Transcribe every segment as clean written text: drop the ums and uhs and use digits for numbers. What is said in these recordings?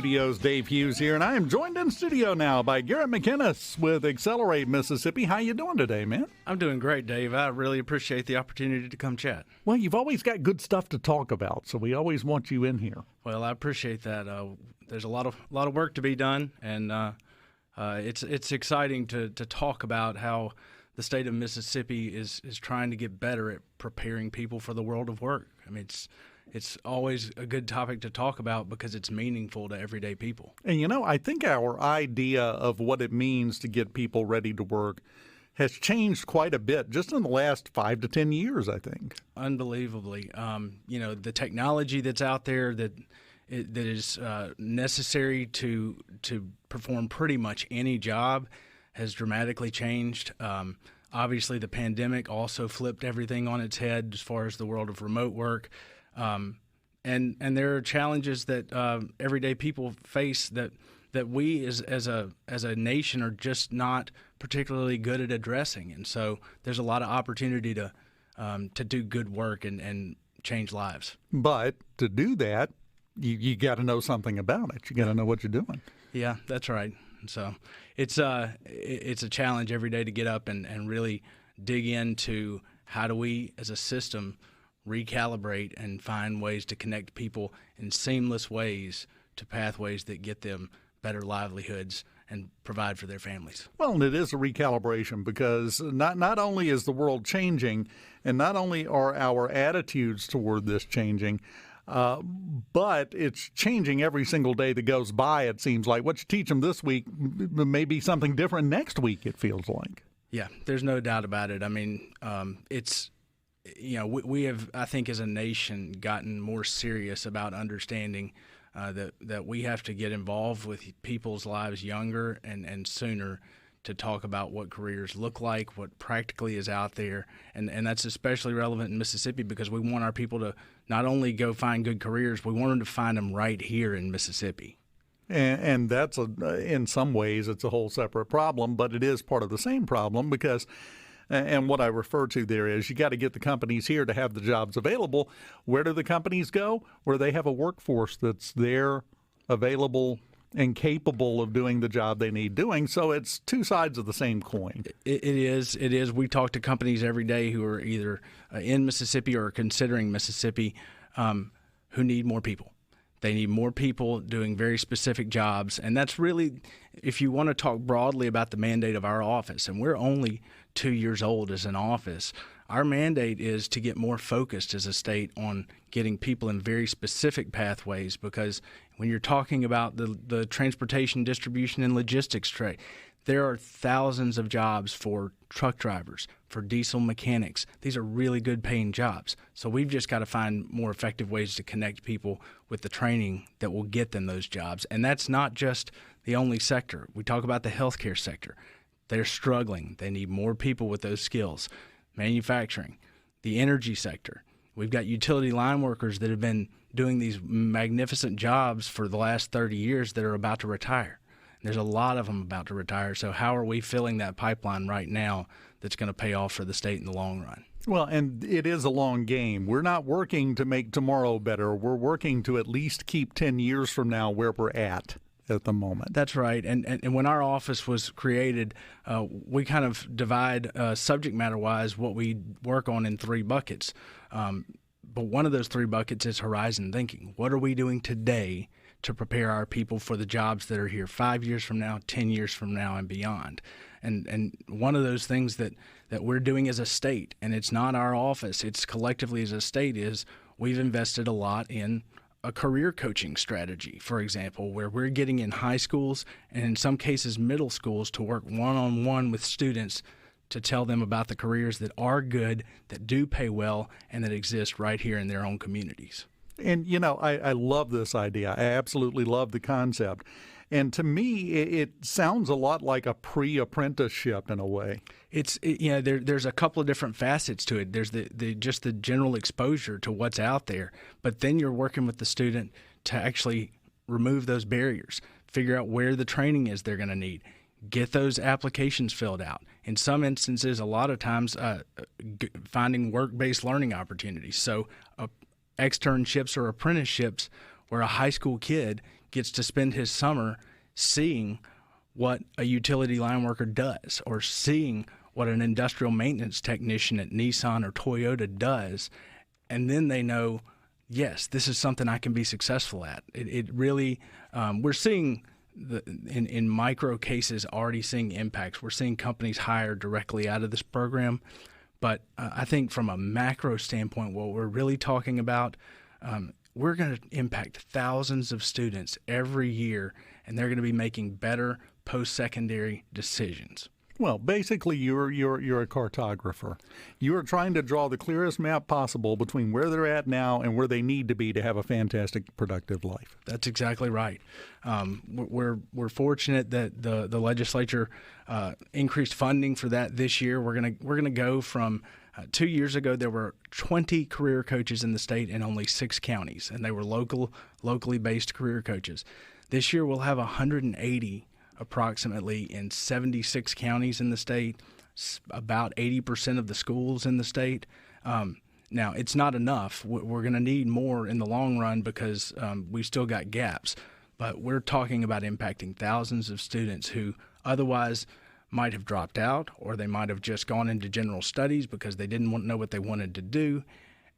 Studios, Dave Hughes here, and I am joined in studio now by Garrett McInnis with Accelerate Mississippi. How you doing today, man? I'm doing great, Dave. I really appreciate the opportunity to come chat. Well, you've always got good stuff to talk about, so we always want you in here. Well, I appreciate that. There's a lot of work to be done, and it's exciting to talk about how the state of Mississippi is trying to get better at preparing people for the world of work. I mean, it's always a good topic to talk about because it's meaningful to everyday people. And, I think our idea of what it means to get people ready to work has changed quite a bit just in the last 5 to 10 years, I think. Unbelievably. The technology that's out there that is necessary to perform pretty much any job has dramatically changed. Obviously, the pandemic also flipped everything on its head as far as the world of remote work. And there are challenges that everyday people face that we as a nation are just not particularly good at addressing. And so there's a lot of opportunity to do good work and change lives. But to do that, you got to know something about it. You got to know what you're doing. Yeah, that's right. So it's a challenge every day to get up and really dig into how do we as a system recalibrate and find ways to connect people in seamless ways to pathways that get them better livelihoods and provide for their families. Well, and it is a recalibration because not only is the world changing and not only are our attitudes toward this changing, but it's changing every single day that goes by, it seems like. What you teach them this week may be something different next week, it feels like. Yeah, there's no doubt about it. I mean, we have, I think, as a nation, gotten more serious about understanding that we have to get involved with people's lives younger and sooner to talk about what careers look like, what practically is out there. And that's especially relevant in Mississippi because we want our people to not only go find good careers, we want them to find them right here in Mississippi. And that's, in some ways, it's a whole separate problem, but it is part of the same problem because and what I refer to there is you got to get the companies here to have the jobs available. Where do the companies go? Where they have a workforce that's there, available, and capable of doing the job they need doing. So it's two sides of the same coin. It is. We talk to companies every day who are either in Mississippi or considering Mississippi who need more people. They need more people doing very specific jobs. And that's really, if you want to talk broadly about the mandate of our office, and we're only 2 years old as an office, our mandate is to get more focused as a state on getting people in very specific pathways because when you're talking about the transportation, distribution, and logistics trade, there are thousands of jobs for truck drivers, for diesel mechanics. These are really good paying jobs. So we've just got to find more effective ways to connect people with the training that will get them those jobs. And that's not just the only sector. We talk about the healthcare sector. They're struggling. They need more people with those skills. Manufacturing, the energy sector. We've got utility line workers that have been doing these magnificent jobs for the last 30 years that are about to retire. There's a lot of them about to retire. So how are we filling that pipeline right now that's going to pay off for the state in the long run? Well, and it is a long game. We're not working to make tomorrow better. We're working to at least keep 10 years from now where we're at the moment. That's right. And when our office was created, we kind of divide subject matter-wise what we work on in 3 buckets. But one of those 3 buckets is horizon thinking. What are we doing today to prepare our people for the jobs that are here 5 years from now, 10 years from now, and beyond? And one of those things that we're doing as a state, and it's not our office, it's collectively as a state, is we've invested a lot in a career coaching strategy, for example, where we're getting in high schools and in some cases middle schools to work one-on-one with students to tell them about the careers that are good, that do pay well, and that exist right here in their own communities. And, I love this idea. I absolutely love the concept. And to me, it sounds a lot like a pre-apprenticeship in a way. There's a couple of different facets to it. There's just the general exposure to what's out there, but then you're working with the student to actually remove those barriers, figure out where the training is they're going to need, get those applications filled out. In some instances, a lot of times, finding work-based learning opportunities. So externships or apprenticeships where a high school kid gets to spend his summer seeing what a utility line worker does, or seeing what an industrial maintenance technician at Nissan or Toyota does. And then they know, yes, this is something I can be successful at. It really, we're seeing in micro cases already seeing impacts. We're seeing companies hire directly out of this program. But I think from a macro standpoint, what we're really talking about, we're going to impact thousands of students every year, and they're going to be making better post-secondary decisions. Well, basically, you're a cartographer. You're trying to draw the clearest map possible between where they're at now and where they need to be to have a fantastic, productive life. That's exactly right. We're fortunate that the legislature increased funding for that this year. We're gonna go from 2 years ago there were 20 career coaches in the state in only 6 counties, and they were locally based career coaches. This year we'll have 180. Approximately in 76 counties in the state, about 80% of the schools in the state. Now, it's not enough. We're going to need more in the long run because we've still got gaps. But we're talking about impacting thousands of students who otherwise might have dropped out, or they might have just gone into general studies because they didn't know what they wanted to do,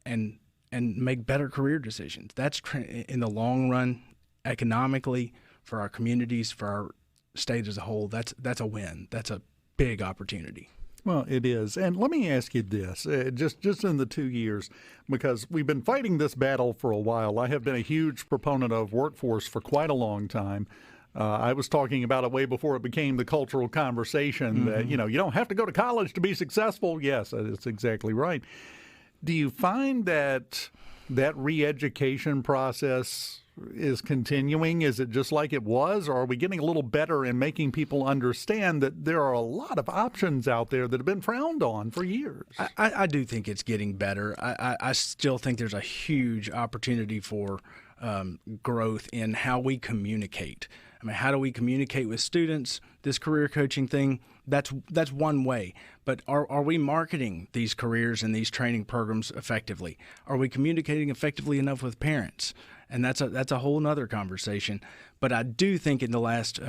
and make better career decisions. That's in the long run, economically, for our communities, for our state as a whole, that's a win. That's a big opportunity. Well, it is. And let me ask you this, just in the 2 years, because we've been fighting this battle for a while. I have been a huge proponent of workforce for quite a long time. I was talking about it way before it became the cultural conversation that, you don't have to go to college to be successful. Yes, that's exactly right. Do you find that re-education process is continuing? Is it just like it was, or are we getting a little better in making people understand that there are a lot of options out there that have been frowned on for years? I do think it's getting better. I still think there's a huge opportunity for growth in how we communicate. I mean, how do we communicate with students? This career coaching thing, that's one way. But are we marketing these careers and these training programs effectively? Are we communicating effectively enough with parents? And that's a whole nother conversation. But I do think in the last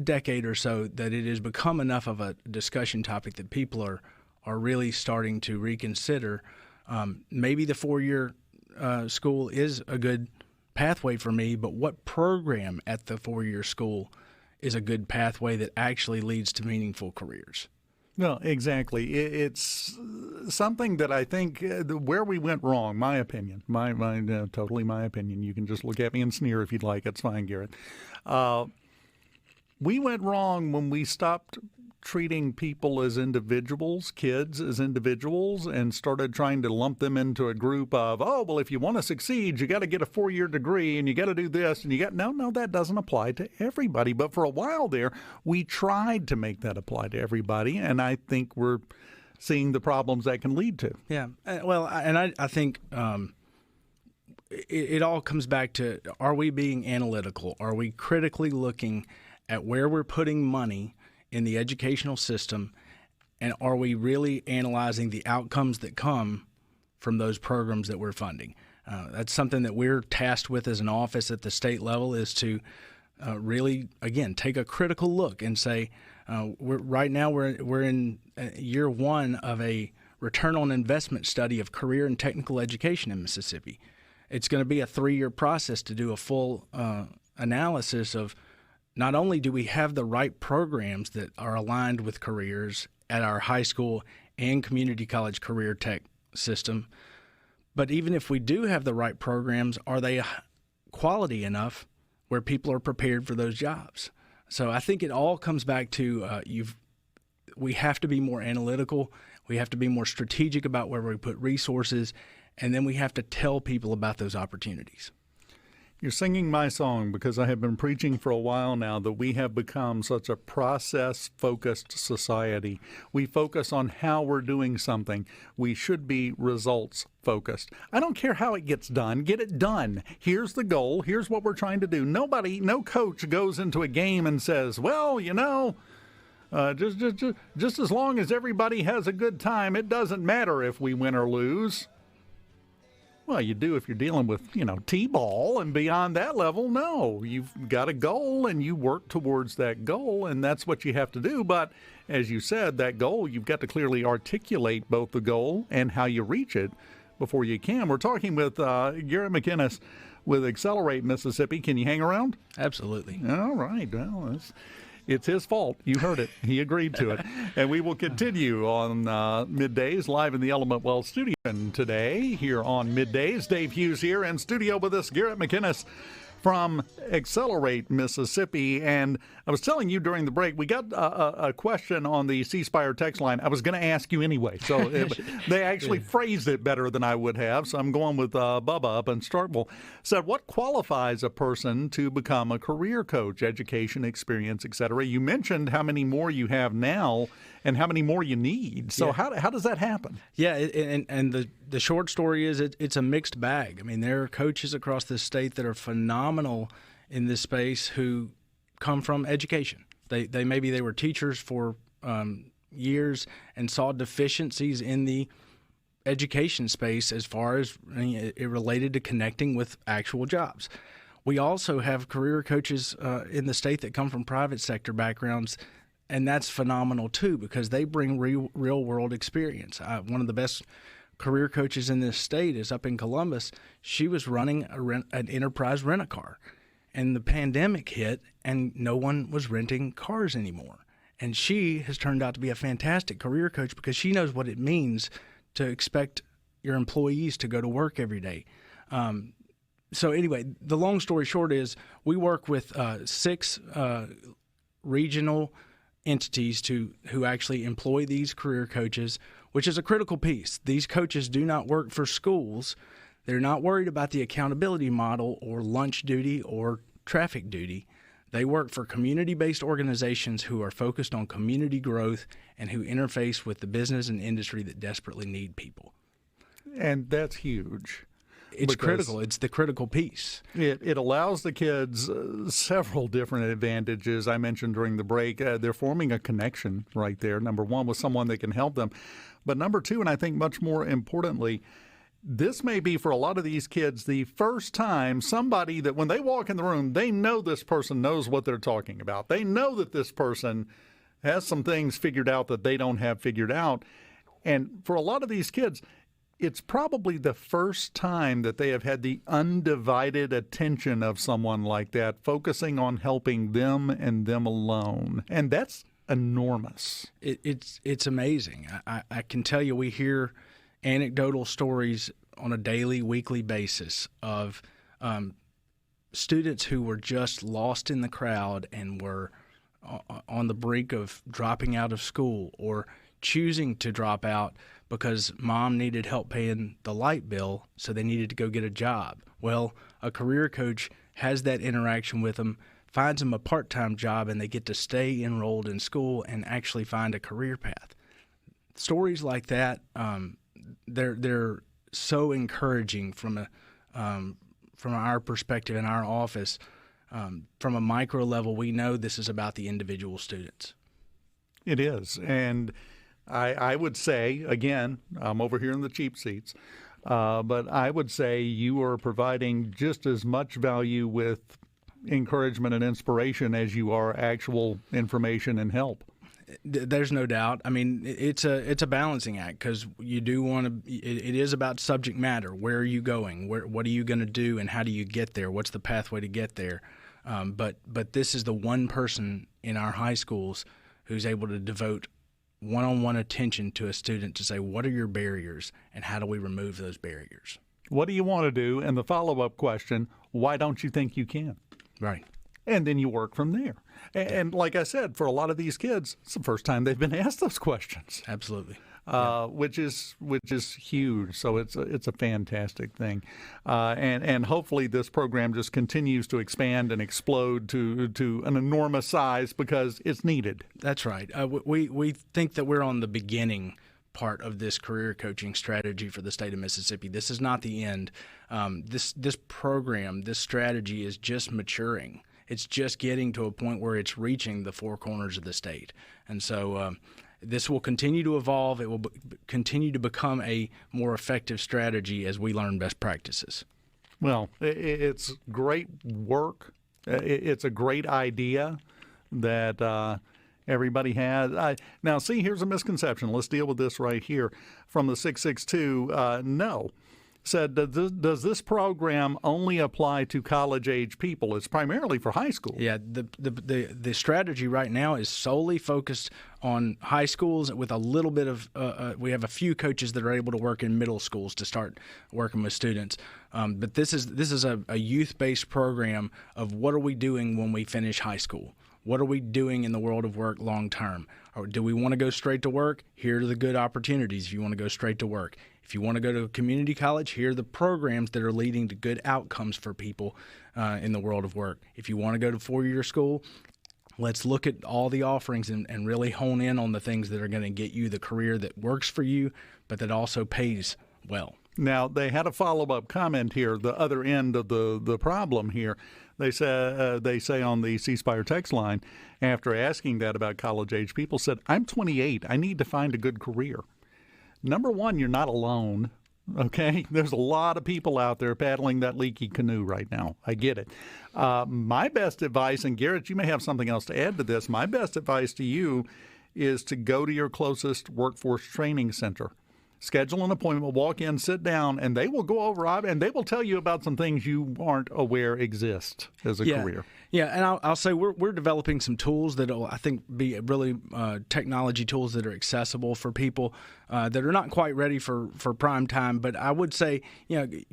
decade or so that it has become enough of a discussion topic that people are really starting to reconsider. Maybe the 4-year school is a good pathway for me, but what program at the 4-year school is a good pathway that actually leads to meaningful careers? No, exactly. It's something that I think where we went wrong, my opinion, totally my opinion. You can just look at me and sneer if you'd like. It's fine, Garrett. We went wrong when we stopped treating people as individuals, kids as individuals, and started trying to lump them into a group of, if you want to succeed, you got to get a 4-year degree and you got to do this and no, that doesn't apply to everybody. But for a while there, we tried to make that apply to everybody, and I think we're seeing the problems that can lead to. Yeah, well, and I think it all comes back to, are we being analytical? Are we critically looking at where we're putting money in the educational system, and are we really analyzing the outcomes that come from those programs that we're funding? That's something that we're tasked with as an office at the state level, is to really, again, take a critical look and say, we're in year 1 of a return on investment study of career and technical education in Mississippi. It's going to be a 3-year process to do a full analysis of not only do we have the right programs that are aligned with careers at our high school and community college career tech system, but even if we do have the right programs, are they quality enough where people are prepared for those jobs? So I think it all comes back to we have to be more analytical. We have to be more strategic about where we put resources, and then we have to tell people about those opportunities. You're singing my song, because I have been preaching for a while now that we have become such a process-focused society. We focus on how we're doing something. We should be results-focused. I don't care how it gets done. Get it done. Here's the goal. Here's what we're trying to do. No coach goes into a game and says, just as long as everybody has a good time, it doesn't matter if we win or lose. Well, you do if you're dealing with, T-ball, and beyond that level, no. You've got a goal, and you work towards that goal, and that's what you have to do. But as you said, that goal, you've got to clearly articulate both the goal and how you reach it before you can. We're talking with Garrett McInnis with Accelerate Mississippi. Can you hang around? Absolutely. All right. Well, it's his fault. You heard it. He agreed to it. And we will continue on Middays live in the Element Wealth studio. And today, here on Middays, Dave Hughes here in studio with us, Garrett McInnis from Accelerate Mississippi. And I was telling you during the break, we got a question on the C Spire text line. I was going to ask you anyway. So they actually phrased it better than I would have. So I'm going with Bubba up in Starkville. Said, what qualifies a person to become a career coach, education, experience, et cetera? You mentioned how many more you have now and how many more you need. So how does that happen? Yeah, and the short story is it's a mixed bag. I mean, there are coaches across the state that are phenomenal in this space who come from education. They maybe they were teachers for years and saw deficiencies in the education space as far as it related to connecting with actual jobs. We also have career coaches in the state that come from private sector backgrounds, and that's phenomenal too because they bring real world experience. One of the best career coaches in this state is up in Columbus. She was running an enterprise rent-a-car, and the pandemic hit, and no one was renting cars anymore. And she has turned out to be a fantastic career coach because she knows what it means to expect your employees to go to work every day. So anyway, the long story short is we work with 6 regional entities who actually employ these career coaches, which is a critical piece. These coaches do not work for schools. They're not worried about the accountability model or lunch duty or traffic duty. They work for community-based organizations who are focused on community growth and who interface with the business and industry that desperately need people. And that's huge. It's critical. It's the critical piece. It allows the kids several different advantages. I mentioned during the break, they're forming a connection right there, number one, with someone that can help them. But number two, and I think much more importantly, this may be for a lot of these kids the first time somebody that when they walk in the room, they know this person knows what they're talking about. They know that this person has some things figured out that they don't have figured out. And for a lot of these kids, it's probably the first time that they have had the undivided attention of someone like that, focusing on helping them and them alone. And that's enormous. It's amazing. I can tell you we hear anecdotal stories on a daily, weekly basis of students who were just lost in the crowd and were on the brink of dropping out of school or choosing to drop out because mom needed help paying the light bill, so they needed to go get a job. Well, a career coach has that interaction with them, finds them a part-time job, and they get to stay enrolled in school and actually find a career path. Stories like that, they're so encouraging from our perspective in our office. From a micro level, we know this is about the individual students. It is, and I would say, again, I'm over here in the cheap seats, but I would say you are providing just as much value with encouragement and inspiration as you are actual information and help. There's no doubt. I mean, it's a balancing act because you do want to. It is about subject matter. Where are you going? What are you going to do, and how do you get there? What's the pathway to get there? But this is the one person in our high schools who's able to devote one-on-one attention to a student to say, what are your barriers and how do we remove those barriers? What do you want to do? And the follow-up question, why don't you think you can? Right. And then you work from there. And like I said, for a lot of these kids, it's the first time they've been asked those questions. Absolutely. Which is huge. So it's a fantastic thing, and hopefully this program just continues to expand and explode to an enormous size because it's needed. That's right. We think that we're on the beginning part of this career coaching strategy for the state of Mississippi. This is not the end. This program, this strategy is just maturing. It's just getting to a point where it's reaching the four corners of the state, and so. This will continue to evolve. It will continue to become a more effective strategy as we learn best practices. Well, it's great work. It's a great idea that everybody has. Now, see, here's a misconception. Let's deal with this right here. From the 662, no. Said, does this program only apply to college-age people? It's primarily for high school. Yeah, the strategy right now is solely focused on high schools with a little bit of we have a few coaches that are able to work in middle schools to start working with students. But this is a youth-based program of what are we doing when we finish high school? What are we doing in the world of work long term? Or do we want to go straight to work? Here are the good opportunities if you want to go straight to work. If you want to go to a community college, here are the programs that are leading to good outcomes for people in the world of work. If you want to go to four-year school, let's look at all the offerings and really hone in on the things that are going to get you the career that works for you, but that also pays well. Now, they had a follow-up comment here, the other end of the problem here. They say on the C Spire text line, after asking that about college-age people, said, I'm 28. I need to find a good career. Number one, you're not alone, okay? There's a lot of people out there paddling that leaky canoe right now. I get it. My best advice, and Garrett, you may have something else to add to this, my best advice to you is to go to your closest workforce training center. Schedule an appointment, walk in, sit down, and they will go over and they will tell you about some things you aren't aware exist as a career. Yeah, and I'll say we're developing some tools that will, I think, be really technology tools that are accessible for people that are not quite ready for prime time. But I would say,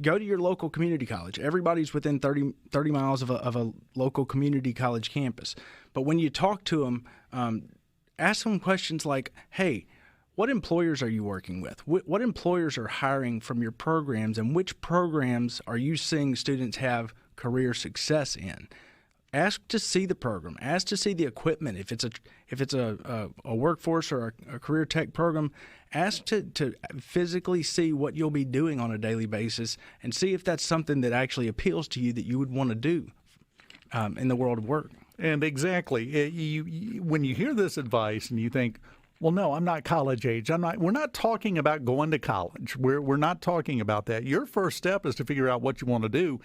go to your local community college. Everybody's within 30 miles of a local community college campus. But when you talk to them, ask them questions like, hey, what employers are you working with? What employers are hiring from your programs, and which programs are you seeing students have career success in? Ask to see the program. Ask to see the equipment. If it's a workforce or a career tech program, ask to physically see what you'll be doing on a daily basis and see if that's something that actually appeals to you that you would want to do in the world of work. And exactly, when you hear this advice and you think, well, no, I'm not college age. We're not talking about going to college. We're not talking about that. Your first step is to figure out what you want to do,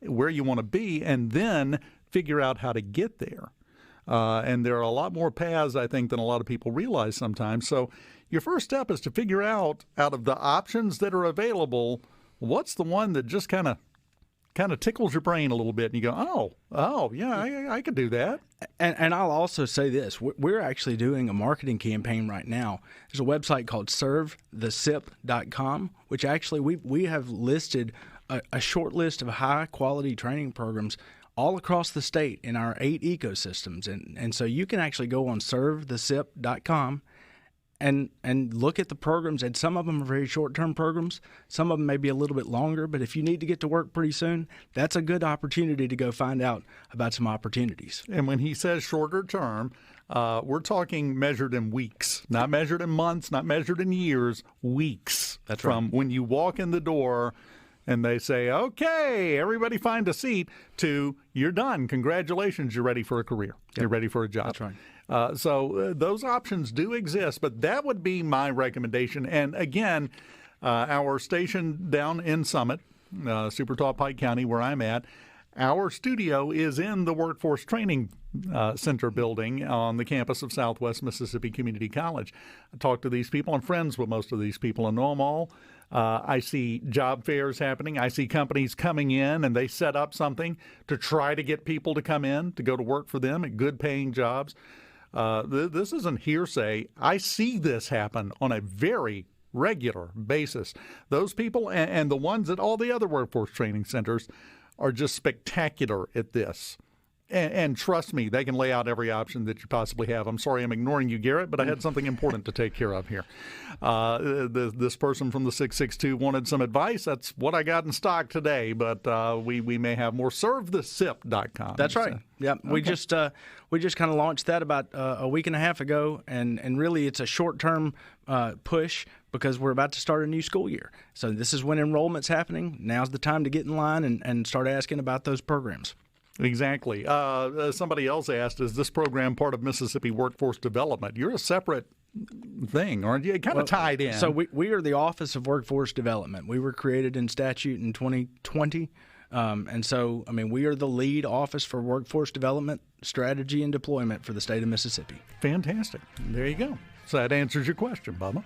where you want to be, and then figure out how to get there. And there are a lot more paths, I think, than a lot of people realize sometimes. So your first step is to figure out of the options that are available, what's the one that just kind of tickles your brain a little bit, and you go, oh, yeah, I could do that. And I'll also say this. We're actually doing a marketing campaign right now. There's a website called servethesip.com, which actually we have listed a short list of high-quality training programs all across the state in our 8 ecosystems. And so you can actually go on servethesip.com and look at the programs, and some of them are very short-term programs. Some of them may be a little bit longer, but if you need to get to work pretty soon, that's a good opportunity to go find out about some opportunities. And when he says shorter term, we're talking measured in weeks, not measured in months, not measured in years, weeks. That's from right. When you walk in the door and they say, okay, everybody find a seat, to you're done. Congratulations, you're ready for a career. Yep. You're ready for a job. That's right. So those options do exist, but that would be my recommendation. And again, our station down in Summit, SuperTalk Pike County, where I'm at, our studio is in the Workforce Training Center building on the campus of Southwest Mississippi Community College. I talk to these people. I'm friends with most of these people. I know them all. I see job fairs happening. I see companies coming in, and they set up something to try to get people to come in to go to work for them at good-paying jobs. This isn't hearsay. I see this happen on a very regular basis. Those people and the ones at all the other workforce training centers are just spectacular at this. And trust me, they can lay out every option that you possibly have. I'm sorry I'm ignoring you, Garrett, but I had something important to take care of here. This person from the 662 wanted some advice. That's what I got in stock today, but we may have more. Servethesip.com. That's right. Yeah, okay. We just kind of launched that about a week and a half ago, and really it's a short-term push because we're about to start a new school year. So this is when enrollment's happening. Now's the time to get in line and start asking about those programs. Exactly. Somebody else asked, is this program part of Mississippi Workforce Development? You're a separate thing, aren't you? Kind of tied in. So we are the Office of Workforce Development. We were created in statute in 2020. And so, I mean, we are the lead office for workforce development, strategy, and deployment for the state of Mississippi. Fantastic. There you go. So that answers your question, Bubba.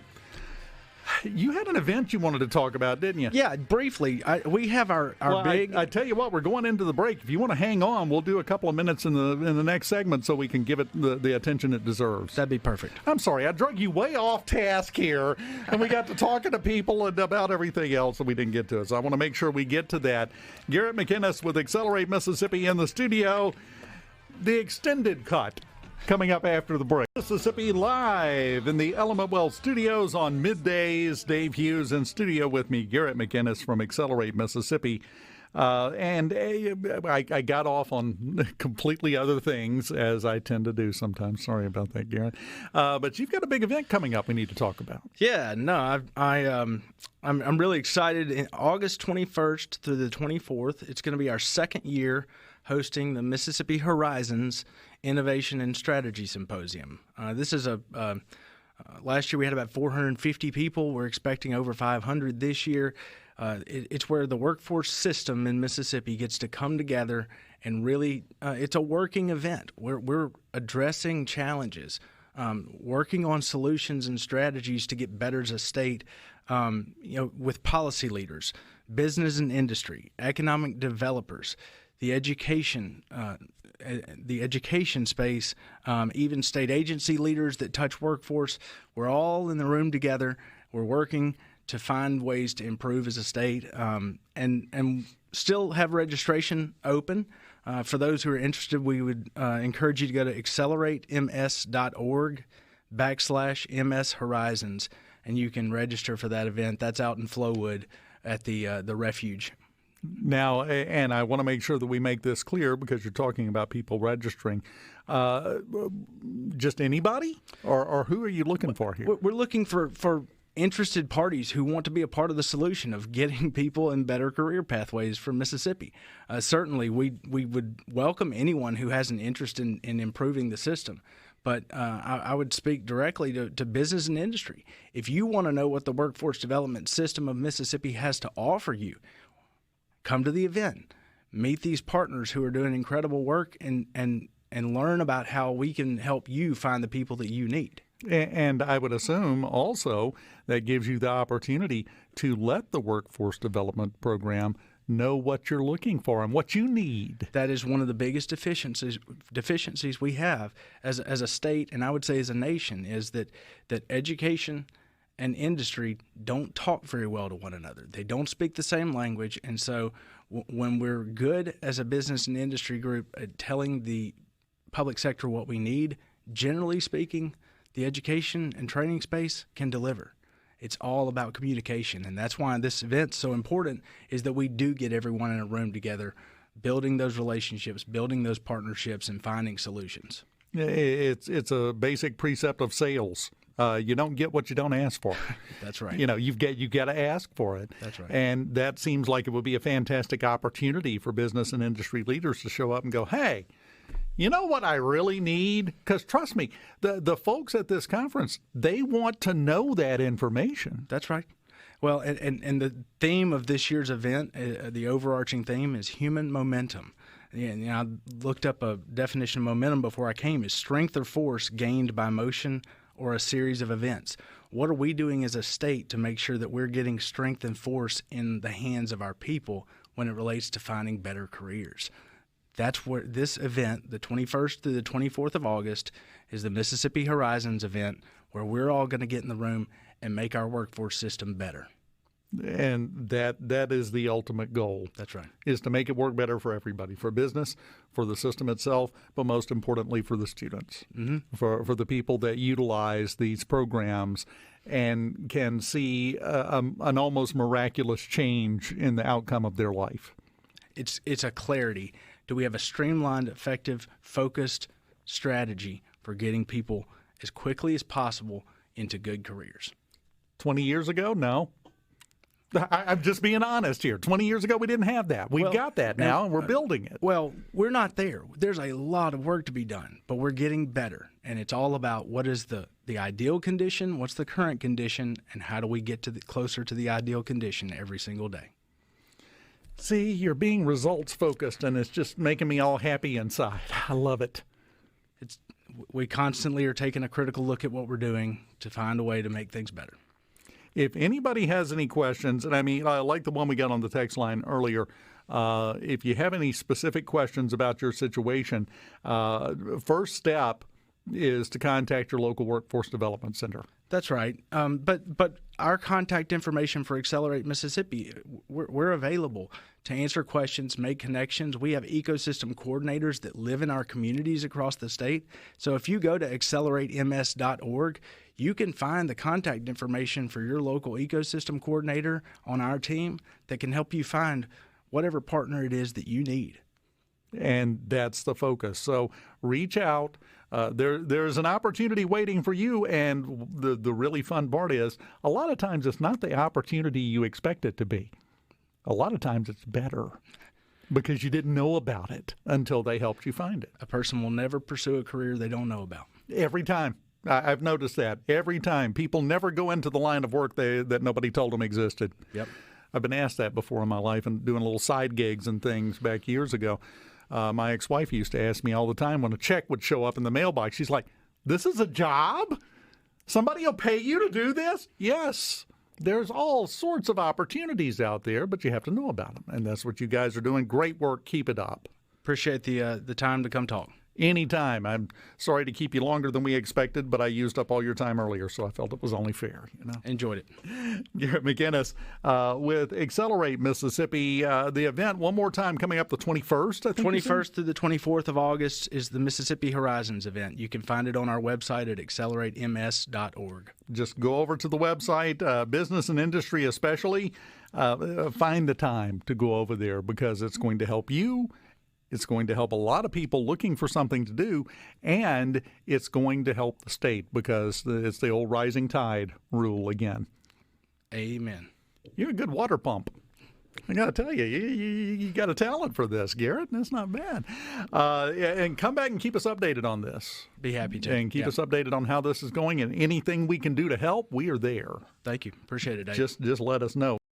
You had an event you wanted to talk about, didn't you? Yeah, briefly. We have our big. I tell you what, we're going into the break. If you want to hang on, we'll do a couple of minutes in the next segment so we can give it the attention it deserves. That'd be perfect. I'm sorry, I drug you way off task here, and we got to talking to people and about everything else that we didn't get to. So I want to make sure we get to that. Garrett McInnis with Accelerate Mississippi in the studio. The extended cut. Coming up after the break. Mississippi Live in the Element Wealth Studios on middays. Dave Hughes in studio with me, Garrett McInnis from Accelerate Mississippi. I got off on completely other things, as I tend to do sometimes. Sorry about that, Garrett. But you've got a big event coming up we need to talk about. Yeah, no, I'm really excited. In August 21st through the 24th, it's going to be our second year hosting the Mississippi Horizons Innovation and Strategy Symposium. This is last year we had about 450 people. We're expecting over 500 this year. It's where the workforce system in Mississippi gets to come together and really, it's a working event. We're addressing challenges, working on solutions and strategies to get better as a state, with policy leaders, business and industry, economic developers, the education space, even state agency leaders that touch workforce. We're all in the room together. We're working to find ways to improve as a state, and still have registration open. For those who are interested, we would encourage you to go to acceleratems.org/MS Horizons, and you can register for that event. That's out in Flowood at the Refuge. Now, and I want to make sure that we make this clear because you're talking about people registering. Just anybody, or who are you looking for here? We're looking for interested parties who want to be a part of the solution of getting people in better career pathways for Mississippi. Certainly, we would welcome anyone who has an interest in improving the system. But I would speak directly to business and industry. If you want to know what the workforce development system of Mississippi has to offer you, come to the event, meet these partners who are doing incredible work, and learn about how we can help you find the people that you need. And I would assume also that gives you the opportunity to let the workforce development program know what you're looking for and what you need. That is one of the biggest deficiencies we have as a state, and I would say as a nation, is that education and industry don't talk very well to one another. They don't speak the same language, and so when we're good as a business and industry group at telling the public sector what we need, generally speaking, the education and training space can deliver. It's all about communication, and that's why this event's so important, is that we do get everyone in a room together, building those relationships, building those partnerships, and finding solutions. It's a basic precept of sales. You don't get what you don't ask for. That's right. You got to ask for it. That's right. And that seems like it would be a fantastic opportunity for business and industry leaders to show up and go, hey, you know what I really need? Because trust me, the folks at this conference, they want to know that information. That's right. Well, and the theme of this year's event, the overarching theme is human momentum. And I looked up a definition of momentum before I came. Is strength or force gained by motion or a series of events. What are we doing as a state to make sure that we're getting strength and force in the hands of our people when it relates to finding better careers? That's where this event, the 21st through the 24th of August, is the Mississippi Horizons event, where we're all going to get in the room and make our workforce system better. And that is the ultimate goal. That's right. Is to make it work better for everybody, for business, for the system itself, but most importantly for the students, for the people that utilize these programs and can see an almost miraculous change in the outcome of their life. It's a clarity. Do we have a streamlined, effective, focused strategy for getting people as quickly as possible into good careers? 20 years ago, no. I'm just being honest here. 20 years ago, we didn't have that. We've got that now, and we're building it. Well, we're not there. There's a lot of work to be done, but we're getting better. And it's all about what is the ideal condition, what's the current condition, and how do we get closer to the ideal condition every single day. See, you're being results-focused, and it's just making me all happy inside. I love it. We constantly are taking a critical look at what we're doing to find a way to make things better. If anybody has any questions, and I mean, I like the one we got on the text line earlier, if you have any specific questions about your situation, first step is to contact your local workforce development center. That's right. But our contact information for Accelerate Mississippi, we're available to answer questions, make connections. We have ecosystem coordinators that live in our communities across the state. So if you go to acceleratems.org, you can find the contact information for your local ecosystem coordinator on our team that can help you find whatever partner it is that you need. And that's the focus. So reach out. There's an opportunity waiting for you, and the really fun part is a lot of times it's not the opportunity you expect it to be. A lot of times it's better because you didn't know about it until they helped you find it. A person will never pursue a career they don't know about. Every time. I've noticed that. Every time. People never go into the line of work that nobody told them existed. Yep. I've been asked that before in my life and doing little side gigs and things back years ago. My ex-wife used to ask me all the time when a check would show up in the mailbox. She's like, "This is a job? Somebody will pay you to do this?" Yes. There's all sorts of opportunities out there, but you have to know about them. And that's what you guys are doing. Great work. Keep it up. Appreciate the time to come talk. Anytime. I'm sorry to keep you longer than we expected, but I used up all your time earlier, so I felt it was only fair. Enjoyed it. Garrett McInnis with Accelerate Mississippi. The event, one more time, coming up the 21st, I think. 21st through the 24th of August is the Mississippi Horizons event. You can find it on our website at acceleratems.org. Just go over to the website, business and industry especially. Find the time to go over there because it's going to help you. It's going to help a lot of people looking for something to do, and it's going to help the state because it's the old rising tide rule again. Amen. You're a good water pump. I got to tell you, you got a talent for this, Garrett. That's not bad. And come back and keep us updated on this. Be happy to. And keep us updated on how this is going, and anything we can do to help, we are there. Thank you. Appreciate it, Dave. Just let us know.